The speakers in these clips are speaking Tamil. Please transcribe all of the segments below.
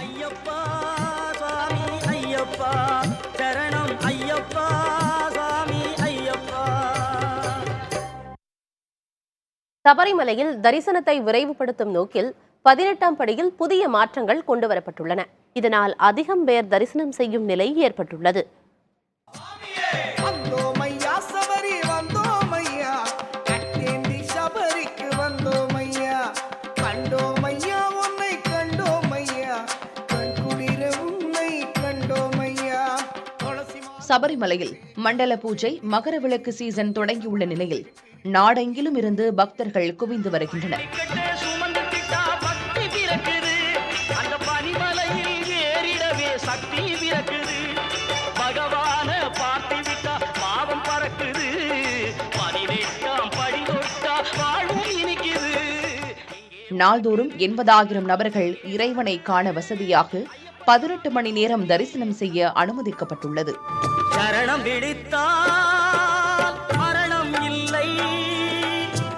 ஐயப்பா சுவாமி ஐயப்பா சரணம் ஐயப்பா சுவாமி ஐயப்பா. சபரிமலையில் தரிசனத்தை விரைவுபடுத்தும் நோக்கில் 18ஆம் படியில் புதிய மாற்றங்கள் கொண்டுவரப்பட்டுள்ளன. இதனால் அதிகம் பேர் தரிசனம் செய்யும் நிலை ஏற்பட்டுள்ளது. சபரிமலையில் மண்டல பூஜை மகர விளக்கு சீசன் தொடங்கியுள்ள நிலையில் நாடெங்கிலும் இருந்து பக்தர்கள் குவிந்து வருகின்றனர். நாள்தோறும் 80,000 நபர்கள் இறைவனை காண வசதியாக 18 மணி நேரம் தரிசனம் செய்ய அனுமதிக்கப்பட்டுள்ளது. சரணம் பிடித்தால் மரணம் இல்லை,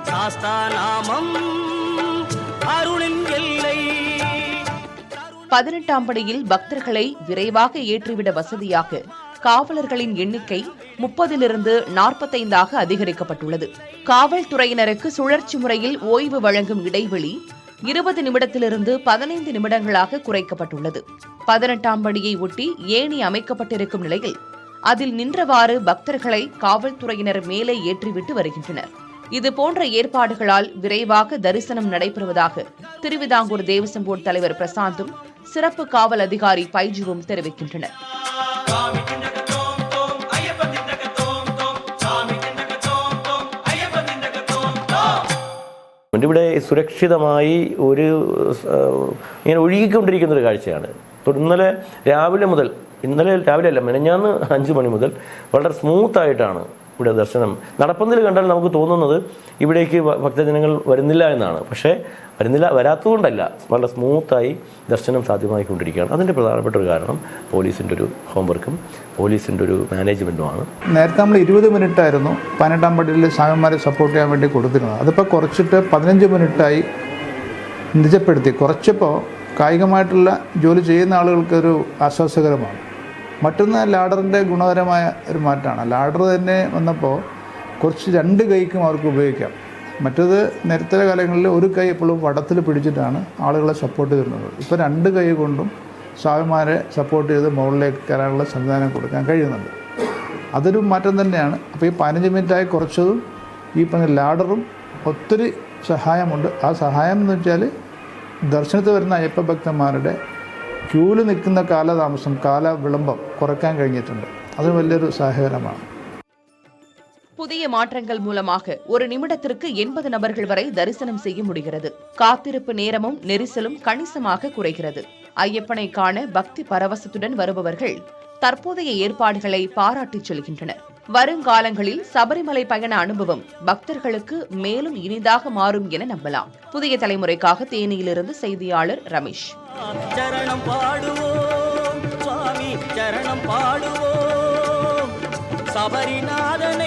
சாஸ்தா நாமம் அருளின் எல்லை. 18ஆம் படியில் பக்தர்களை விரைவாக ஏற்றிவிட வசதியாக காவலர்களின் எண்ணிக்கை 30லிருந்து 45ஆக அதிகரிக்கப்பட்டுள்ளது. காவல்துறையினருக்கு சுழற்சி முறையில் ஓய்வு வழங்கும் இடைவெளி 20 நிமிடத்திலிருந்து 15 நிமிடங்களாக குறைக்கப்பட்டுள்ளது. 18ஆம் படியை ஒட்டி ஏணி அமைக்கப்பட்டிருக்கும் நிலையில் அதில் நின்றவாறு பக்தர்களை காவல்துறையினர் மேலே ஏற்றிவிட்டு வருகின்றனர். இதுபோன்ற ஏற்பாடுகளால் விரைவாக தரிசனம் நடைபெறுவதாக திருவிதாங்கூர் தேவசம் போர்டு தலைவர் பிரசாந்தும் சிறப்பு காவல் அதிகாரி பைஜுவும் தெரிவிக்கின்றனர். ഇവിടെ സുരക്ഷിതമായി ഇങ്ങനെ ഒഴുകിക്കൊണ്ടിരിക്കുന്ന ഒരു കാഴ്ചയാണ്. ഇന്നലെ രാവിലെ അല്ല, മെനഞ്ഞാന്ന് 5 മണി മുതൽ വളരെ സ്മൂത്തായിട്ടാണ് ഇവിടെ ദർശനം നടപ്പന്തൽ കണ്ടാൽ നമുക്ക് തോന്നുന്നത് ഇവിടേക്ക് ഭക്തജനങ്ങൾ വരുന്നില്ല എന്നാണ്. പക്ഷേ വരാത്തതുകൊണ്ടല്ല, വളരെ സ്മൂത്തായി ദർശനം സാധ്യമായിക്കൊണ്ടിരിക്കുകയാണ്. അതിൻ്റെ പ്രധാനപ്പെട്ട ഒരു കാരണം പോലീസിൻ്റെ ഒരു ഹോംവർക്കും പോലീസിൻ്റെ ഒരു മാനേജ്മെൻറ്റുമാണ്. നേരത്തെ നമ്മൾ 20 മിനിറ്റായിരുന്നു 18ആം പടിയിൽ സ്വാമിമാരെ സപ്പോർട്ട് ചെയ്യാൻ വേണ്ടി കൊടുത്തിരുന്നത്. അതിപ്പോൾ കുറച്ചിട്ട് 15 മിനിറ്റായി നിജപ്പെടുത്തി. കുറച്ചപ്പോൾ കായികമായിട്ടുള്ള ജോലി ചെയ്യുന്ന ആളുകൾക്കൊരു ആശ്വാസകരമാണ്. മറ്റൊന്ന് ലാഡറിൻ്റെ ഗുണകരമായ ഒരു മാറ്റമാണ്. ലാഡർ തന്നെ വന്നപ്പോൾ കുറച്ച് 2 കൈക്കും അവർക്ക് ഉപയോഗിക്കാം. മറ്റത് നേരത്തെ കാലങ്ങളിൽ ഒരു കൈ എപ്പോഴും വടത്തിൽ പിടിച്ചിട്ടാണ് ആളുകളെ സപ്പോർട്ട് ചെയ്യുന്നത്. ഇപ്പോൾ 2 കൈ കൊണ്ടും സ്വാമിമാരെ സപ്പോർട്ട് ചെയ്ത് മുകളിലേക്ക് കയറാനുള്ള സംവിധാനം കൊടുക്കാൻ കഴിയുന്നുണ്ട്. അതൊരു മാറ്റം തന്നെയാണ്. അപ്പോൾ ഈ 15 മിനിറ്റായി കുറച്ചതും ഈ പറഞ്ഞ ലാഡറും ഒത്തിരി സഹായമുണ്ട്. ആ സഹായം എന്ന് വെച്ചാൽ ദർശനത്തിൽ വരുന്ന അയ്യപ്പ ഭക്തന്മാരുടെ ക്യൂവിൽ നിൽക്കുന്ന കാലതാമസം, കാലവിളംബം കുറയ്ക്കാൻ കഴിഞ്ഞിട്ടുണ്ട്. അത് വലിയൊരു സഹായകരമാണ്. புதிய மாற்றங்கள் மூலமாக ஒரு நிமிடத்திற்கு 80 நபர்கள் வரை தரிசனம் செய்ய முடிகிறது. காத்திருப்பு நேரமும் நெரிசலும் கணிசமாக குறைகிறது. ஐயப்பனை காண பக்தி பரவசத்துடன் வருபவர்கள் தற்போதைய ஏற்பாடுகளை பாராட்டிச் செல்கின்றனர். வருங்காலங்களில் சபரிமலை பயண அனுபவம் பக்தர்களுக்கு மேலும் இனிதாக மாறும் என நம்பலாம். புதிய தலைமுறைக்காக தேனியிலிருந்து செய்தியாளர் ரமேஷ். சரணம் பாடுவோம் சுவாமி சரணம் பாடுவோம் சபரிநாதன்